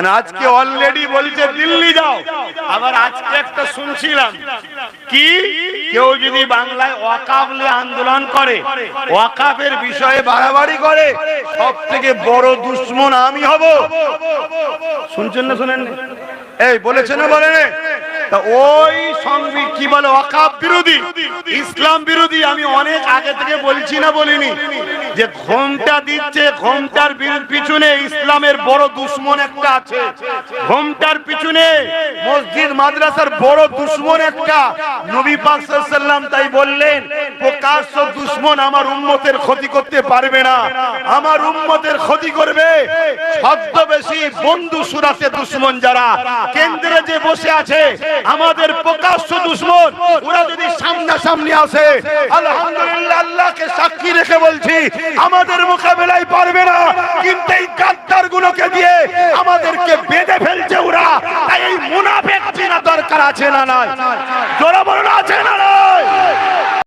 আজকে অলরেডি বলছে দিল্লি যাও, আবার আজকে একটা শুনছিলাম কি কেউ যদি বাংলায় ওয়াকাফ নিয়ে আন্দোলন করে, ওয়াকাফের বিষয়ে বাড়াবাড়ি করে, সব থেকে বড় দুশমন আমি হব। শুনছেন না শোনেন? এই বলেছে না বলেন? তা ওই সংবিধান কি বলে, ওয়াকাফ বিরোধী, ইসলাম বিরোধী। আমি অনেক আগে থেকে বলছি না বলিনি যে ঘোমটা দিচ্ছে, ঘোমটার পিছনে ইসলামের বড় দুশমন একটা আছে। ঘোমটার পিছনে মসজিদ মাদ্রাসার বড় দুশমন একটা। নবী পাক সাল্লাল্লাহু আলাইহি ওয়াসাল্লাম তাই বললেন, প্রকাশ্য দুশমন আমার উম্মতের ক্ষতি করতে পারবে না, আমার উম্মতের ক্ষতি করবে ছদ্মবেশী বন্ধু সুরাতে দুশমন যারা কেন্দ্রে যে বসে আছে, আমাদের প্রকাশ্য দুশমন। ওরা যদি সামনাসামনি আসে, আলহামদুলিল্লাহ আল্লাহকে সাক্ষী রেখে বলছি, আমাদের মোকাবেলায় পারবে না, কিন্তু এই গাদ্দার গুলোকে দিয়ে আমাদেরকে বেঁধে ফেলছে ওরা। তাই এই মুনাফিক চেনা দরকার আছে না নাই? জোরে বলো